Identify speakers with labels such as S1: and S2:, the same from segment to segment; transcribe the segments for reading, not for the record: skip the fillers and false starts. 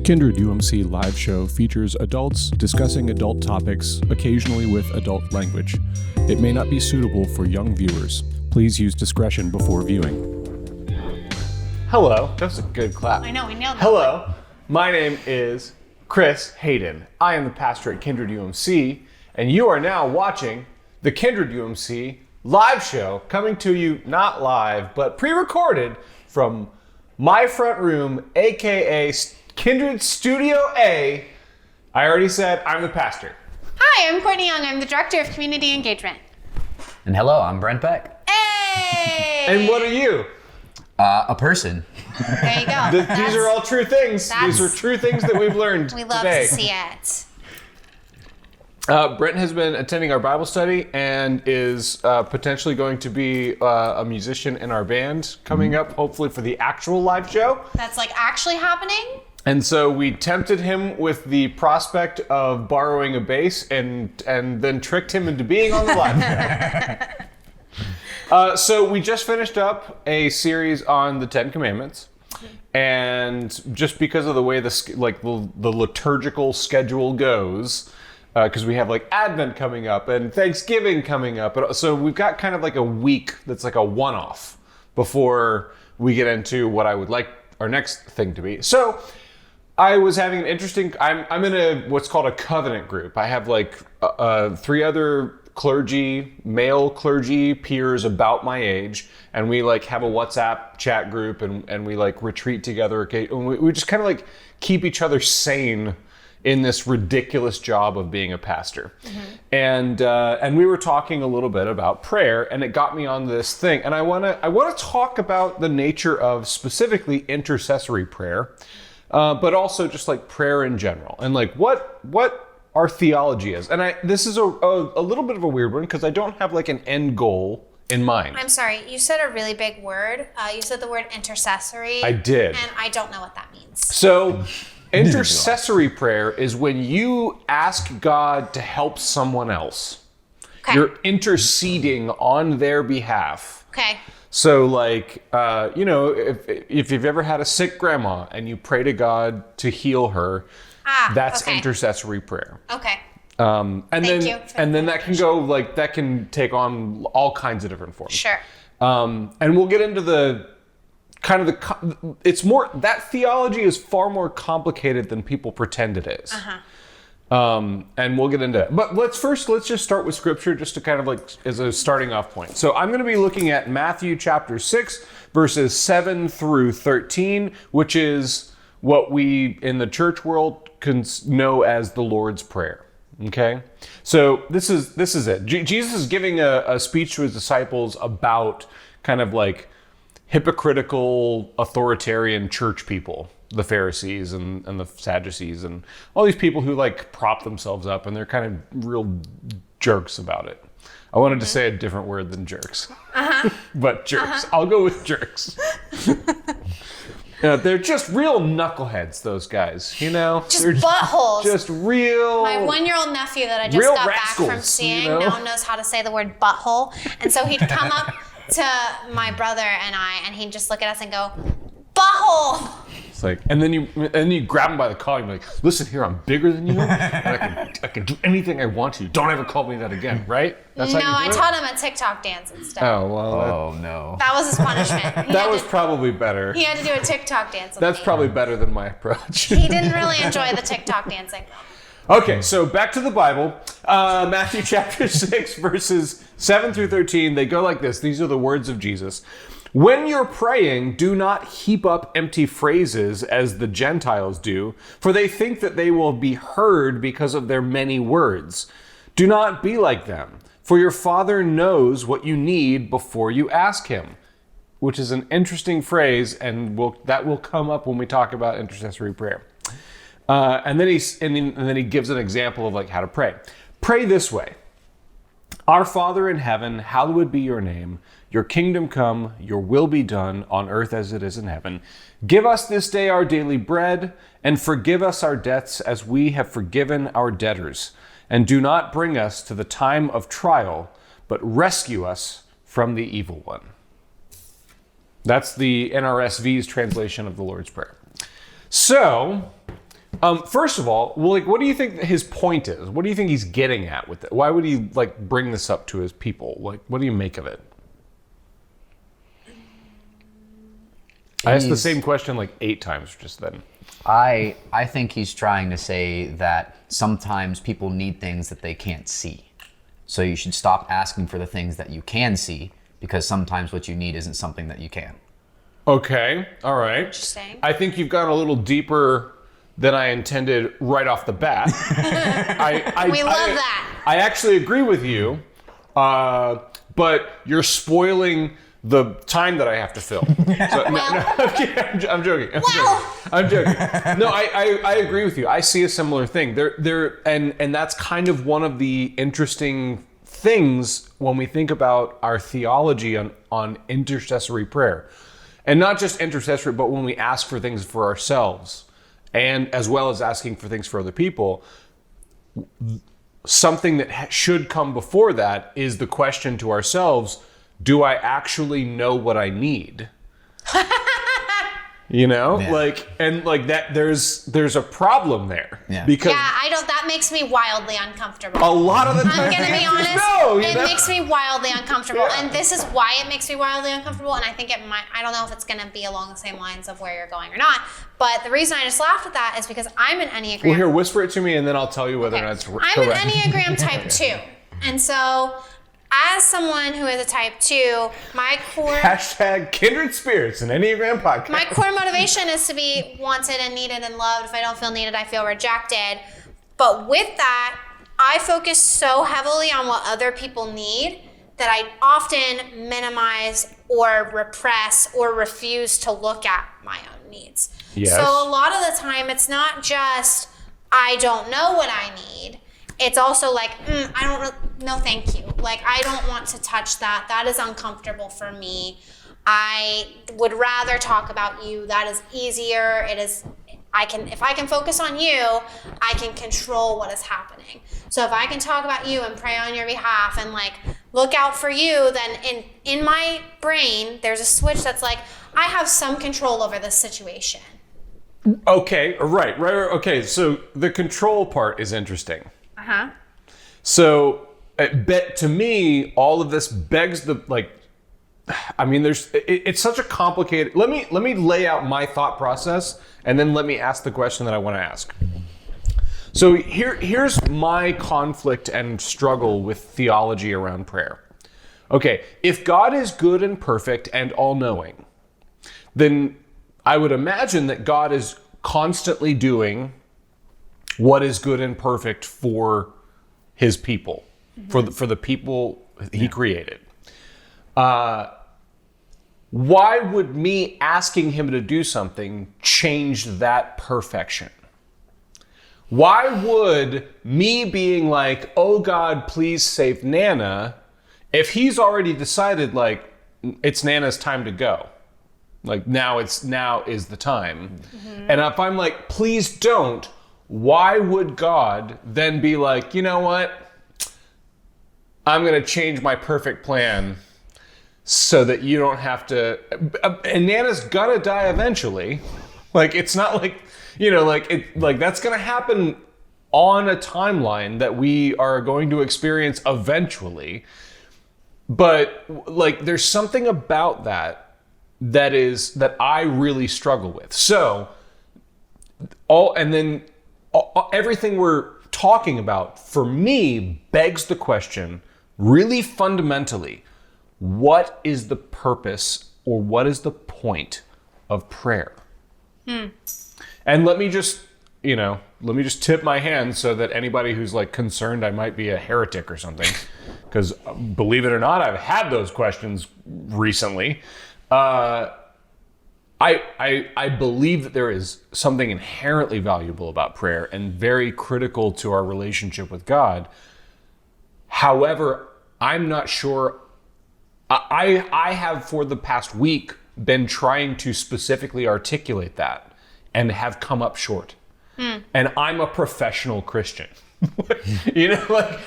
S1: Kindred UMC live show features adults discussing adult topics, occasionally with adult language. It may not be suitable for young viewers. Please use discretion before viewing.
S2: Hello. That was a good clap.
S3: I know, we nailed that.
S2: Hello. My name is Chris Hayden. I am the pastor at Kindred UMC, and you are now watching the Kindred UMC live show, coming to you not live, but pre-recorded from my front room, aka Kindred Studio A. I already said I'm the pastor.
S3: Hi, I'm Courtney Young. I'm the Director of Community Engagement.
S4: And hello, I'm Brent Beck.
S3: Hey!
S2: And what are you?
S4: A person.
S3: There you go.
S2: These are all true things. These are true things that we've learned
S3: We love
S2: today.
S3: to see it.
S2: Brent has been attending our Bible study and is potentially going to be a musician in our band coming up, hopefully for the actual live show.
S3: That's like actually happening?
S2: And so we tempted him with the prospect of borrowing a bass and then tricked him into being on the live show. So we just finished up a series on the Ten Commandments. And just because of the way the liturgical schedule goes, because we have like Advent coming up and Thanksgiving coming up. So we've got kind of like a week that's like a one-off before we get into what I would like our next thing to be. So I was having an interesting, I'm in a what's called a covenant group. I have like 3 other male clergy peers about my age, and we like have a WhatsApp chat group and we like retreat together. Okay, and we just kind of like keep each other sane in this ridiculous job of being a pastor. Mm-hmm. And we were talking a little bit about prayer, and it got me on this thing. And I want to talk about the nature of specifically intercessory prayer, but also just like prayer in general, and like what our theology is. And this is a little bit of a weird one because I don't have like an end goal in mind.
S3: I'm sorry, you said a really big word. You said the word intercessory.
S2: I did.
S3: And I don't know what that means.
S2: So intercessory prayer is when you ask God to help someone else.
S3: Okay.
S2: You're interceding on their behalf.
S3: Okay.
S2: So like, if you've ever had a sick grandma and you pray to God to heal her, that's
S3: okay.
S2: Intercessory prayer.
S3: Okay.
S2: And
S3: Thank you for
S2: then that can go like, that can take on all kinds of different forms.
S3: Sure.
S2: And we'll get into the kind of it's more, that theology is far more complicated than people pretend it is. And we'll get into it. But let's just start with scripture just to kind of like as a starting off point. So I'm going to be looking at Matthew chapter 6, verses 7 through 13, which is what we in the church world can know as the Lord's Prayer. Okay? So this is it. Jesus is giving a speech to his disciples about kind of like hypocritical, authoritarian church people. The Pharisees and the Sadducees and all these people who like prop themselves up, and they're kind of real jerks about it. I wanted to say a different word than jerks, but jerks. I'll go with jerks. They're just real knuckleheads, those guys, you know?
S3: Just
S2: they're
S3: buttholes.
S2: Just real...
S3: My 1-year-old nephew that I just
S2: real
S3: got
S2: rascals,
S3: back from seeing
S2: you know?
S3: now knows how to say the word butthole. And so he'd come up to my brother and I, and he'd just look at us and go, butthole!
S2: It's like, and then you grab him by the collar and you're like, listen here, I'm bigger than you, and I can do anything I want to. Don't ever call me that again, right? That's
S3: No,
S2: how you do
S3: I
S2: it?
S3: taught him a TikTok dance instead.
S2: Oh, well.
S4: Oh, no.
S3: That was his punishment.
S2: That was probably better.
S3: He had to do a TikTok dance with
S2: That's
S3: me.
S2: probably better than my approach.
S3: He didn't really enjoy the TikTok dancing.
S2: Okay, so back to the Bible. Matthew chapter 6, verses 7 through 13. They go like this. These are the words of Jesus. When you're praying, do not heap up empty phrases as the Gentiles do, for they think that they will be heard because of their many words. Do not be like them, for your Father knows what you need before you ask him. Which is an interesting phrase, and that will come up when we talk about intercessory prayer. And then he gives an example of like how to pray. Pray this way. Our Father in heaven, hallowed be your name. Your kingdom come, your will be done on earth as it is in heaven. Give us this day our daily bread, and forgive us our debts as we have forgiven our debtors. And do not bring us to the time of trial, but rescue us from the evil one. That's the NRSV's translation of the Lord's Prayer. So, First of all, well, like, what do you think his point is? What do you think he's getting at with it? Why would he like bring this up to his people? Like, what do you make of it? I asked the same question like 8 times just then.
S4: I think he's trying to say that sometimes people need things that they can't see. So you should stop asking for the things that you can see, because sometimes what you need isn't something that you can.
S2: Okay, all right.
S3: Interesting.
S2: I think you've gone a little deeper than I intended right off the bat.
S3: We love that.
S2: I actually agree with you, but you're spoiling the time that I have to fill. So, I'm joking. I'm joking. No, I agree with you. I see a similar thing. And that's kind of one of the interesting things when we think about our theology on intercessory prayer. And not just intercessory, but when we ask for things for ourselves, and as well as asking for things for other people, something that should come before that is the question to ourselves, do I actually know what I need? You know,
S4: Yeah.
S2: like that. There's a problem there because
S3: That makes me wildly uncomfortable.
S2: a lot of the time,
S3: I'm gonna be honest.
S2: No,
S3: It makes me wildly uncomfortable,
S2: Yeah.
S3: and this is why it makes me wildly uncomfortable. And I think it might. I don't know if it's gonna be along the same lines of where you're going or not. But the reason I just laughed at that is because I'm an Enneagram.
S2: Well, here, whisper it to me, and then I'll tell you whether or not it's
S3: I'm
S2: correct.
S3: an Enneagram type 2, and so as someone who is a type 2, my core
S2: Hashtag Kindred Spirits, an Enneagram podcast.
S3: my core motivation is to be wanted and needed and loved. If I don't feel needed, I feel rejected. But with that, I focus so heavily on what other people need that I often minimize or repress or refuse to look at my own needs.
S2: Yes.
S3: So a lot of the time, it's not just, I don't know what I need. It's also like, I don't, no thank you. Like, I don't want to touch that. That is uncomfortable for me. I would rather talk about you. That is easier. It is, if I can focus on you, I can control what is happening. So if I can talk about you and pray on your behalf and like look out for you, then in my brain, there's a switch that's like, I have some control over this situation.
S2: Okay, right. Okay, so the control part is interesting.
S3: Uh-huh.
S2: So, to me, all of this begs the like. I mean, it's such a complicated. Let me lay out my thought process, and then let me ask the question that I want to ask. So here's my conflict and struggle with theology around prayer. Okay, if God is good and perfect and all-knowing, then I would imagine that God is constantly doing what is good and perfect for his people, for the people he created. Why would me asking him to do something change that perfection? Why would me being like, oh God, please save Nana, if he's already decided like it's Nana's time to go? Like now is the time. Mm-hmm. And if I'm like, please don't, why would God then be like, you know what? I'm going to change my perfect plan so that you don't have to. And Nana's gonna die eventually. Like it's not like, like that's gonna happen on a timeline that we are going to experience eventually. But like there's something about that I really struggle with. So everything we're talking about for me begs the question really fundamentally, what is the purpose or what is the point of prayer? And let me just tip my hand so that anybody who's like concerned I might be a heretic or something, because believe it or not, I've had those questions recently. I believe that there is something inherently valuable about prayer and very critical to our relationship with God. However, I'm not sure. I have for the past week been trying to specifically articulate that and have come up short. And I'm a professional Christian. I'm a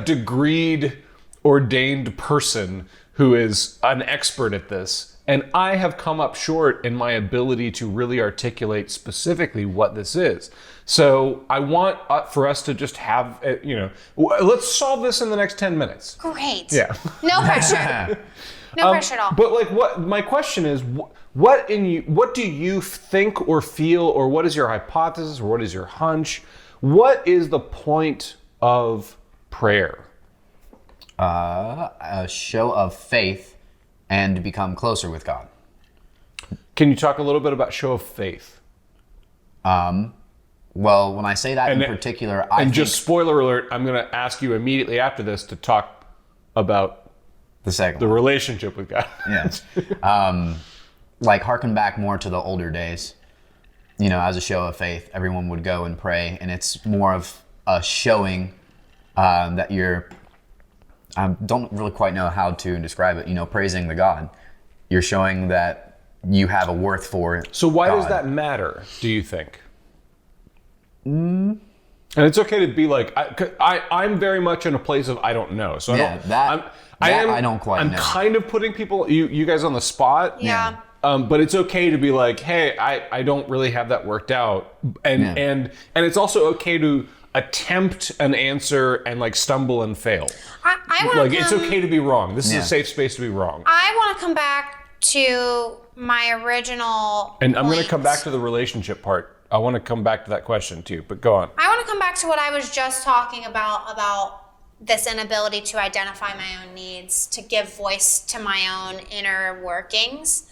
S2: degreed, ordained person who is an expert at this. And I have come up short in my ability to really articulate specifically what this is. So I want for us to just have, let's solve this in the next 10 minutes.
S3: Great.
S2: Yeah.
S3: No pressure. No pressure at all.
S2: But like, what my question is, what do you think or feel, or what is your hypothesis, or what is your hunch? What is the point of prayer?
S4: A show of faith and to become closer with God.
S2: Can you talk a little bit about show of faith?
S4: Well, when I say that in particular, I think
S2: just spoiler alert, I'm going to ask you immediately after this to talk about
S4: the
S2: relationship with God.
S4: Yeah. Like harken back more to the older days. As a show of faith, everyone would go and pray, and it's more of a showing that you're. I don't really quite know how to describe it. Praising the God. You're showing that you have a worth for it.
S2: So why does that matter, do you think? And it's okay to be like, I'm very much in a place of I don't know. So I don't quite know. I'm kind of putting you guys on the spot.
S3: Yeah.
S2: But it's okay to be like, hey, I don't really have that worked out. And it's also okay to attempt an answer and like stumble and fail. It's okay to be wrong. This is a safe space to be wrong.
S3: I want to come back to my original
S2: And I'm going to come back to the relationship part. I want to come back to that question too, but go on.
S3: I want to come back to what I was just talking about this inability to identify my own needs, to give voice to my own inner workings.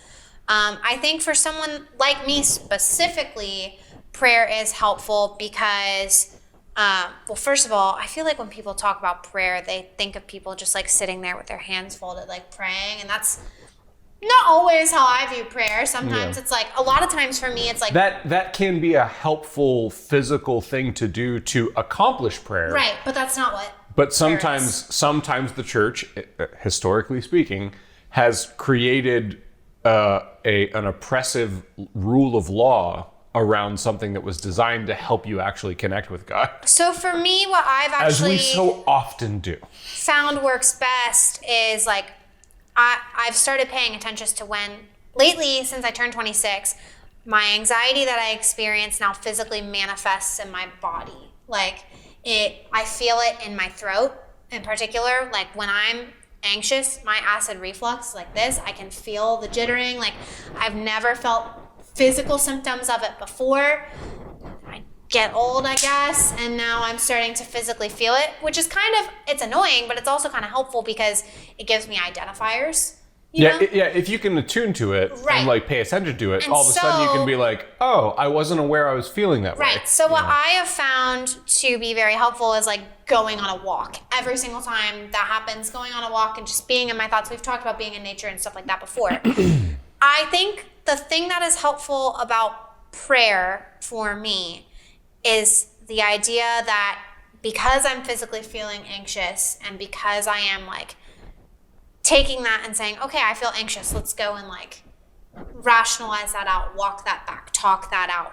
S3: I think for someone like me specifically, prayer is helpful because, first of all, I feel like when people talk about prayer, they think of people just like sitting there with their hands folded, like praying, and that's not always how I view prayer. Sometimes it's like, a lot of times for me, it's like...
S2: That can be a helpful physical thing to do to accomplish prayer.
S3: Right, but that's not what...
S2: But sometimes the church, historically speaking, has created an oppressive rule of law around something that was designed to help you actually connect with God.
S3: So for me, what I've actually...
S2: As we so often do.
S3: ...found works best is like, I've started paying attention to when, lately, since I turned 26, my anxiety that I experience now physically manifests in my body. Like, I feel it in my throat in particular. Like, when I'm anxious, my acid reflux, like this, I can feel the jittering. Like, I've never felt physical symptoms of it before. I get old, I guess, and now I'm starting to physically feel it, which is it's annoying, but it's also kind of helpful because it gives me identifiers. You know?
S2: If you can attune to it and like pay attention to it, and all of a sudden you can be like, oh, I wasn't aware I was feeling that way.
S3: Right. So what I have found to be very helpful is like going on a walk. Every single time that happens, going on a walk and just being in my thoughts. We've talked about being in nature and stuff like that before. I think the thing that is helpful about prayer for me is the idea that because I'm physically feeling anxious and because I am like taking that and saying, okay, I feel anxious, let's go and like rationalize that out, walk that back, talk that out.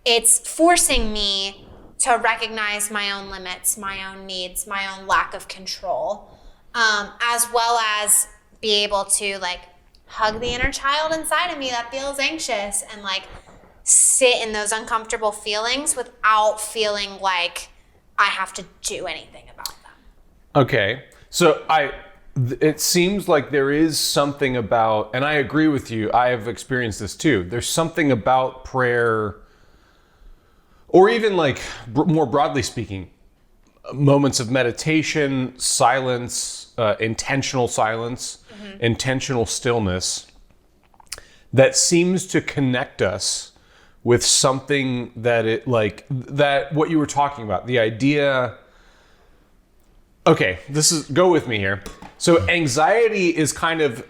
S3: It's forcing me to recognize my own limits, my own needs, my own lack of control, as well as be able to like hug the inner child inside of me that feels anxious and like sit in those uncomfortable feelings without feeling like I have to do anything about them.
S2: Okay. So it seems like there is something about, and I agree with you, I have experienced this too. There's something about prayer, or even like more broadly speaking, moments of meditation, silence, intentional silence, intentional stillness, that seems to connect us with something that what you were talking about, the idea. Okay, go with me here. So anxiety is kind of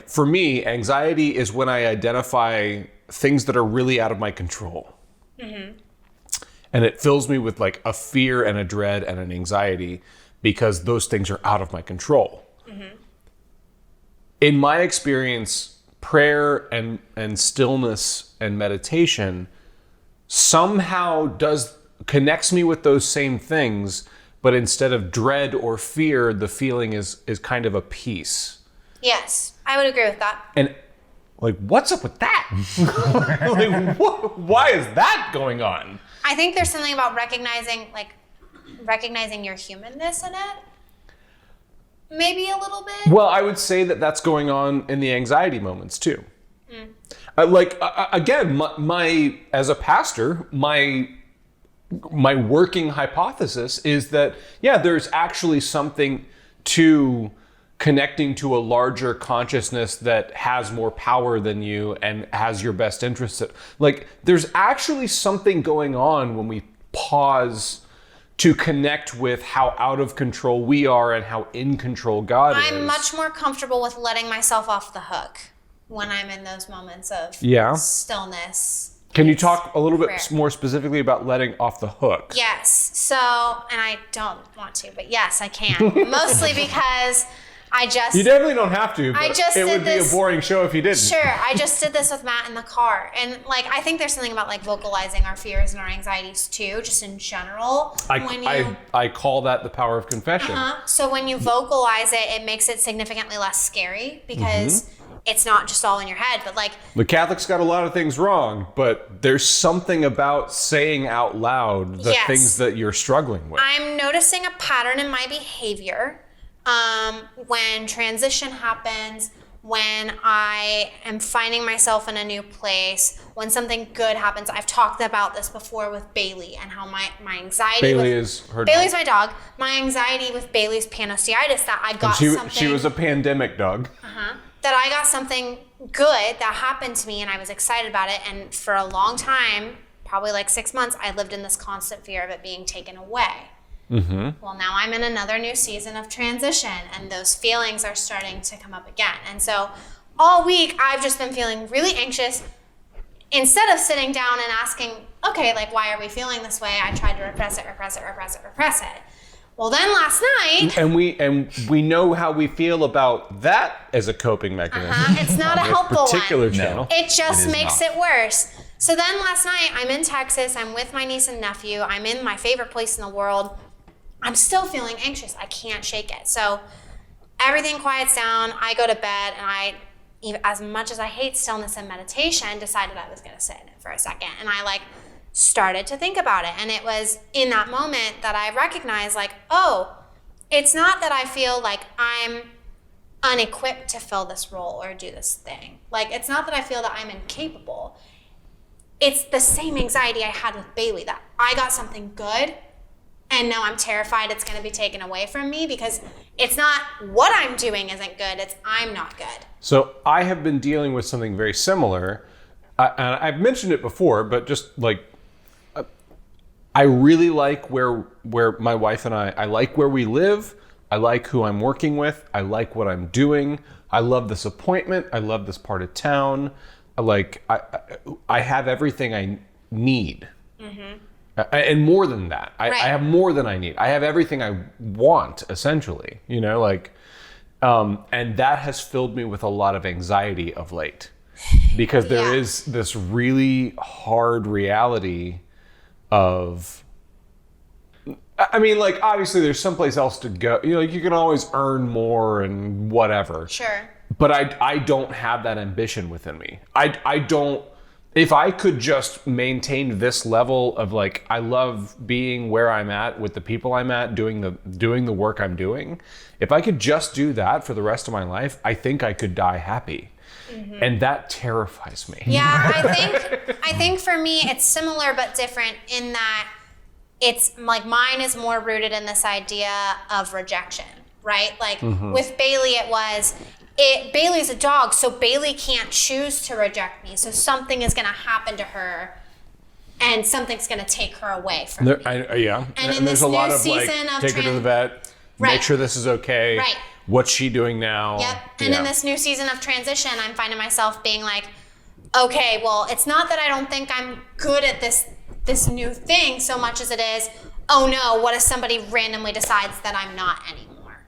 S2: for me, anxiety is when I identify things that are really out of my control. And it fills me with like a fear and a dread and an anxiety because those things are out of my control. In my experience, prayer and stillness and meditation somehow connects me with those same things, but instead of dread or fear, the feeling is kind of a peace.
S3: Yes, I would agree with that.
S2: And like, what's up with that? Like, why is that going on?
S3: I think there's something about recognizing your humanness in it. Maybe a little bit.
S2: Well, I would say that that's going on in the anxiety moments too. Again, my as a pastor, my working hypothesis is that, yeah, there's actually something to connecting to a larger consciousness that has more power than you and has your best interests. Like, there's actually something going on when we pause to connect with how out of control we are and how in control God is.
S3: I'm much more comfortable with letting myself off the hook when I'm in those moments of stillness.
S2: Can you talk a little bit more specifically about letting off the hook?
S3: Yes. So, and I don't want to, but yes, I can. Mostly because
S2: You definitely don't have to, but it would be a boring show if you didn't.
S3: Sure. I just did this with Matt in the car. And like, I think there's something about like vocalizing our fears and our anxieties too, just in general.
S2: I call that the power of confession.
S3: So when you vocalize it, it makes it significantly less scary because it's not just all in your head, but like...
S2: The Catholics got a lot of things wrong, but there's something about saying out loud the things that you're struggling with.
S3: I'm noticing a pattern in my behavior when transition happens, when I am finding myself in a new place, when something good happens. I've talked about this before with Bailey and how my anxiety... Bailey's my dog. My anxiety with Bailey's panosteitis, that I got something...
S2: She was a pandemic dog.
S3: That I got something good that happened to me and I was excited about it. And for a long time, probably like 6 months, I lived in this constant fear of it being taken away. Well, now I'm in another new season of transition and those feelings are starting to come up again. And so all week I've just been feeling really anxious. Instead of sitting down and asking, okay, like, why are we feeling this way? I tried to repress it. Well, then last night...
S2: And we know how we feel about that as a coping mechanism.
S3: It's not a helpful
S2: particular channel.
S3: No, it just makes it worse. So then last night, I'm in Texas. I'm with my niece and nephew. I'm in my favorite place in the world. I'm still feeling anxious. I can't shake it. So everything quiets down. I go to bed, and I, as much as I hate stillness and meditation, decided I was going to sit in it for a second. And I started to think about it. And it was in that moment that I recognized, oh, it's not that I feel like I'm unequipped to fill this role or do this thing. It's not that I feel that I'm incapable. It's the same anxiety I had with Bailey, that I got something good and now I'm terrified it's going to be taken away from me, because it's not what I'm doing isn't good, it's I'm not good.
S2: So I have been dealing with something very similar. And I've mentioned it before, but just I really like where my wife and I like where we live. I like who I'm working with. I like what I'm doing. I love this appointment. I love this part of town. I have everything I need. And more than that. I have more than I need. I have everything I want, essentially. And that has filled me with a lot of anxiety of late. Because there is this really hard reality of, obviously there's someplace else to go. You can always earn more and whatever.
S3: Sure.
S2: But I don't have that ambition within me. I don't, if I could just maintain this level of I love being where I'm at with the people I'm at, doing the work I'm doing. If I could just do that for the rest of my life, I think I could die happy. And that terrifies me.
S3: Yeah, I think for me it's similar but different in that it's mine is more rooted in this idea of rejection, right? With Bailey Bailey's a dog, so Bailey can't choose to reject me. So something is going to happen to her and something's going to take her away from me.
S2: And there's a lot of take her to the vet, make sure this is okay.
S3: Right.
S2: What's she doing now?
S3: Yep. And in this new season of transition, I'm finding myself being okay, well, it's not that I don't think I'm good at this new thing so much as it is, oh no, what if somebody randomly decides that I'm not anymore?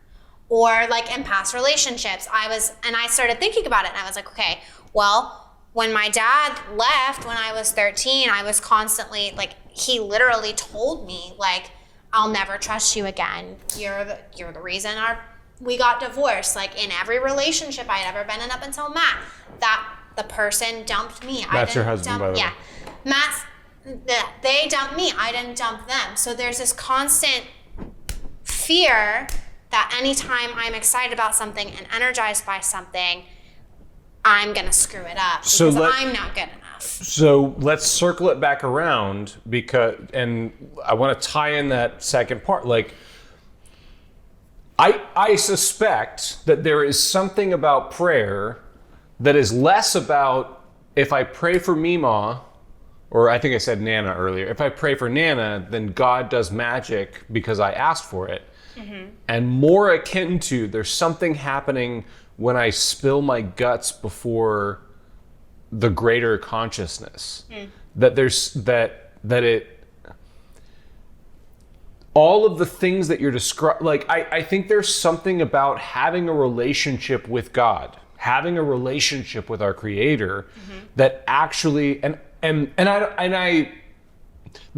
S3: Or in past relationships, I started thinking about it and I was okay, well, when my dad left when I was 13, I was constantly he literally told me I'll never trust you again. You're the reason our we got divorced, like in every relationship I'd ever been in up until Matt, that the person dumped me.
S2: That's your husband, by the way.
S3: Yeah. They dumped me. I didn't dump them. So there's this constant fear that anytime I'm excited about something and energized by something, I'm going to screw it up because I'm not good enough.
S2: So let's circle it back around and I want to tie in that second part. Like, I suspect that there is something about prayer that is less about if I pray for Mima, or I think I said Nana earlier, if I pray for Nana, then God does magic because I asked for it. Mm-hmm. And more akin to there's something happening when I spill my guts before the greater consciousness. All of the things that you're describing, like I think there's something about having a relationship with God, having a relationship with our Creator, that actually the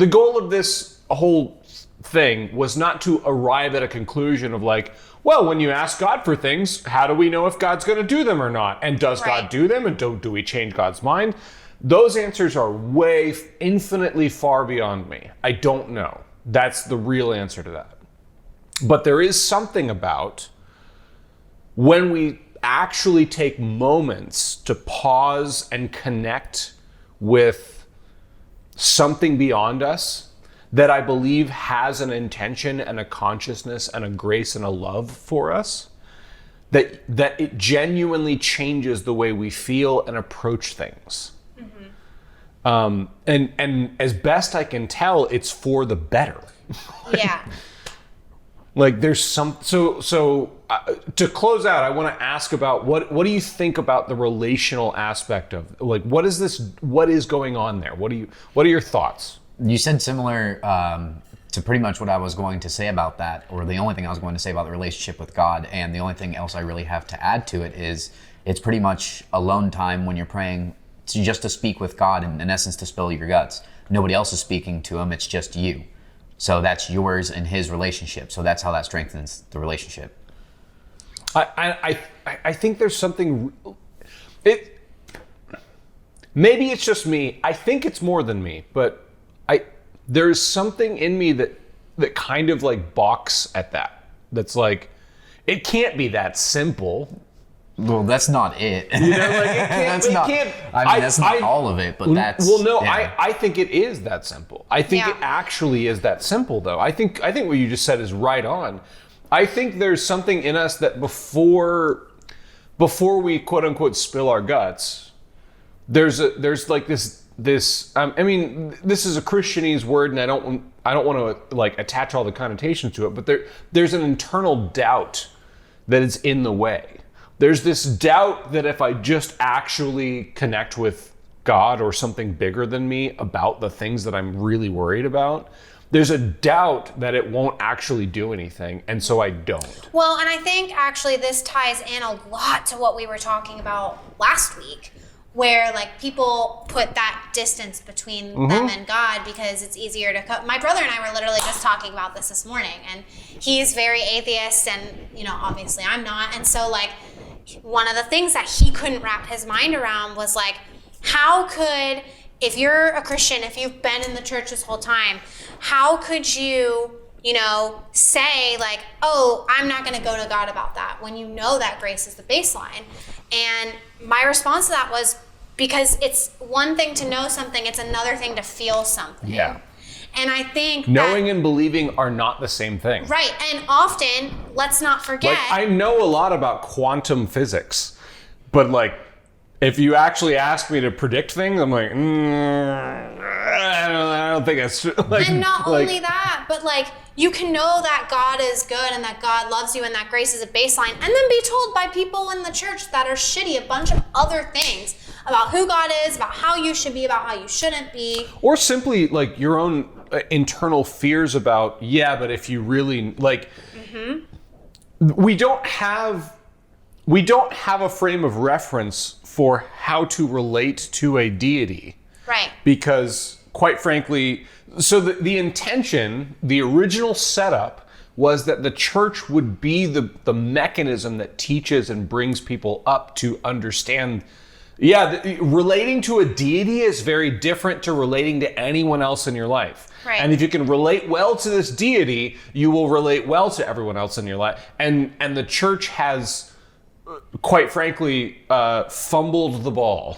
S2: goal of this whole thing was not to arrive at a conclusion of like, well, when you ask God for things, how do we know if God's going to do them or not? And does God do them? And do we change God's mind? Those answers are infinitely far beyond me. I don't know. That's the real answer to that. But there is something about when we actually take moments to pause and connect with something beyond us that I believe has an intention and a consciousness and a grace and a love for us, that it genuinely changes the way we feel and approach things. And as best I can tell, it's for the better.
S3: Yeah.
S2: Like there's to close out, I want to ask about what do you think about the relational aspect of, like, what is going on there? What are your thoughts?
S4: You said similar to pretty much what I was going to say about that, or the only thing I was going to say about the relationship with God, and the only thing else I really have to add to it is it's pretty much alone time when you're praying just to speak with God, and in essence to spill your guts. Nobody else is speaking to him, it's just you. So that's yours and his relationship. So that's how that strengthens the relationship.
S2: I think there's something, maybe it's just me. I think it's more than me, but there's something in me that kind of like balks at that. That's like, it can't be that simple.
S4: Well, that's not it.
S2: You know, like it can't.
S4: That's not all of it, but that's.
S2: Well, no,
S4: yeah.
S2: I think it is that simple. I think it actually is that simple, though. I think what you just said is right on. I think there's something in us that before we quote unquote spill our guts, there's like this. I mean, this is a Christianese word, and I don't want to like attach all the connotations to it, but there's an internal doubt that is in the way. There's this doubt that if I just actually connect with God or something bigger than me about the things that I'm really worried about, there's a doubt that it won't actually do anything, and so I don't.
S3: Well, and I think actually this ties in a lot to what we were talking about last week, where like people put that distance between them and God because it's easier to my brother and I were literally just talking about this morning, and he's very atheist, and obviously I'm not, and so like one of the things that he couldn't wrap his mind around was like, how could, if you're a Christian, if you've been in the church this whole time, how could you say like, oh, I'm not going to go to God about that, when you know that grace is the baseline. And my response to that was, because it's one thing to know something, it's another thing to feel something.
S2: Yeah.
S3: And I think
S2: knowing and believing are not the same thing.
S3: Right. And often, let's not forget.
S2: Like, I know a lot about quantum physics, but like, if you actually ask me to predict things, I'm like, I don't think it's like.
S3: And not only that, but like, you can know that God is good and that God loves you and that grace is a baseline, and then be told by people in the church that are shitty a bunch of other things about who God is, about how you should be, about how you shouldn't be. Or
S2: simply like your own internal fears about, but if you really like, we don't have a frame of reference for how to relate to a deity.
S3: Right.
S2: Because quite frankly, so the intention, the original setup was that the church would be the mechanism that teaches and brings people up to understand. Relating to a deity is very different to relating to anyone else in your life.
S3: Right.
S2: And if you can relate well to this deity, you will relate well to everyone else in your life. And the church has, quite frankly, fumbled the ball,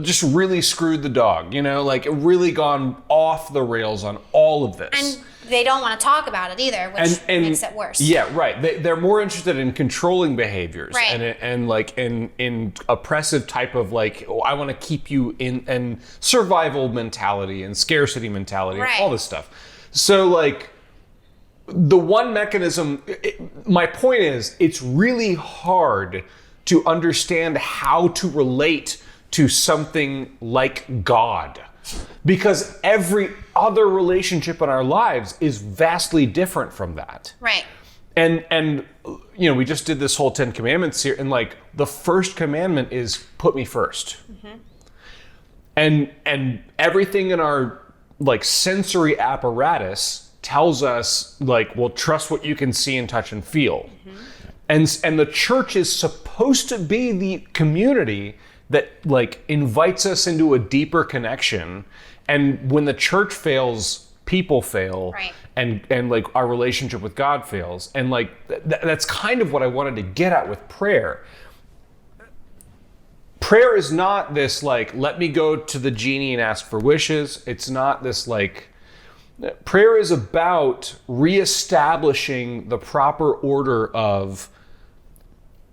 S2: just really screwed the dog, really gone off the rails on all of this.
S3: And they don't want to talk about it either, which makes it worse.
S2: Yeah, right. They're more interested in controlling behaviors,
S3: right,
S2: and like in oppressive type of I want to keep you in, and survival mentality and scarcity mentality,
S3: right,
S2: and all this stuff. So the one mechanism, my point is, it's really hard to understand how to relate to something like God. Because every other relationship in our lives is vastly different from that.
S3: Right.
S2: And we just did this whole 10 Commandments here, and the first commandment is put me first. Mm-hmm. And everything in our sensory apparatus tells us trust what you can see and touch and feel. Mm-hmm. And the church is supposed to be the community that invites us into a deeper connection. And when the church fails, people fail,
S3: right,
S2: and our relationship with God fails. And that's kind of what I wanted to get at with prayer. Prayer is not this let me go to the genie and ask for wishes. It's not this prayer is about reestablishing the proper order of,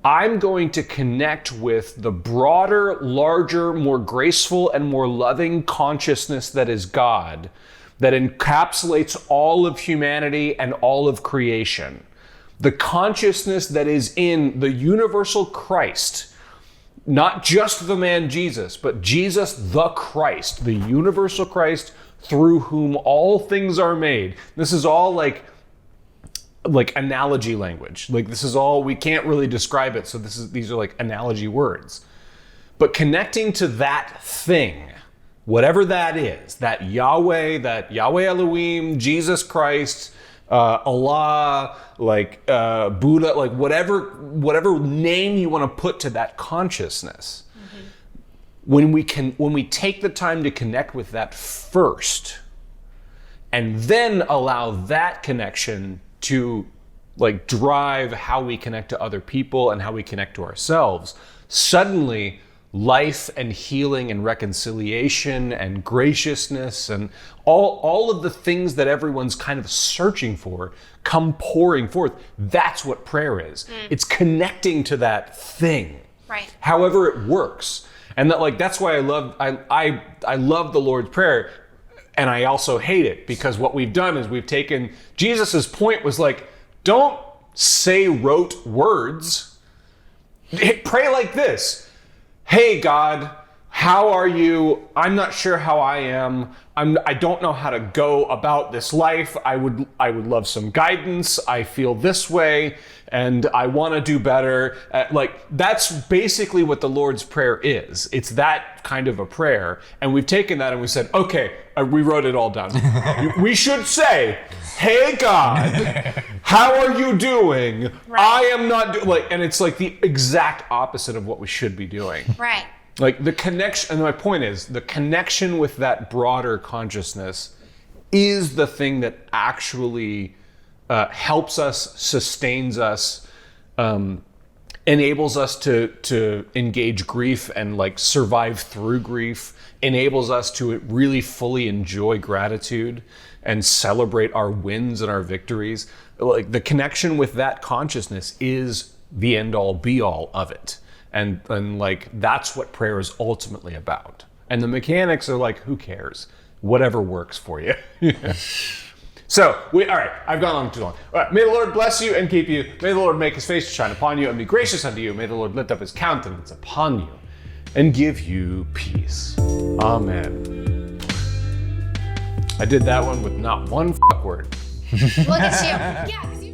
S2: I'm going to connect with the broader, larger, more graceful, and more loving consciousness that is God, that encapsulates all of humanity and all of creation. The consciousness that is in the universal Christ, not just the man Jesus, but Jesus the Christ, the universal Christ through whom all things are made. This is all analogy language. This is all, we can't really describe it, so these are analogy words. But connecting to that thing, whatever that is, that Yahweh Elohim, Jesus Christ, Allah, Buddha, whatever name you want to put to that consciousness. Mm-hmm. When we take the time to connect with that first, and then allow that connection to drive how we connect to other people and how we connect to ourselves, suddenly life and healing and reconciliation and graciousness and all of the things that everyone's kind of searching for come pouring forth. That's what prayer is. It's connecting to that thing,
S3: right,
S2: however it works. And that's why I love the Lord's Prayer. And I also hate it, because what we've done is we've taken, Jesus's point was don't say rote words. Pray like this. Hey God, how are you? I'm not sure how I am. I don't know how to go about this life. I would love some guidance. I feel this way and I want to do better. That's basically what the Lord's Prayer is. It's that kind of a prayer. And we've taken that and we said, okay, we wrote it all down. We should say, hey God, how are you doing? Right. I am not and it's the exact opposite of what we should be doing.
S3: Right.
S2: The connection, and my point is, the connection with that broader consciousness is the thing that actually helps us, sustains us, enables us to engage grief and survive through grief, enables us to really fully enjoy gratitude and celebrate our wins and our victories. The connection with that consciousness is the end all be all of it. And that's what prayer is ultimately about. And the mechanics are who cares? Whatever works for you. So, all right, I've gone on too long. All right, may the Lord bless you and keep you. May the Lord make his face to shine upon you and be gracious unto you. May the Lord lift up his countenance upon you and give you peace. Amen. I did that one with not one word.
S3: Look at you. Yeah, 'cause you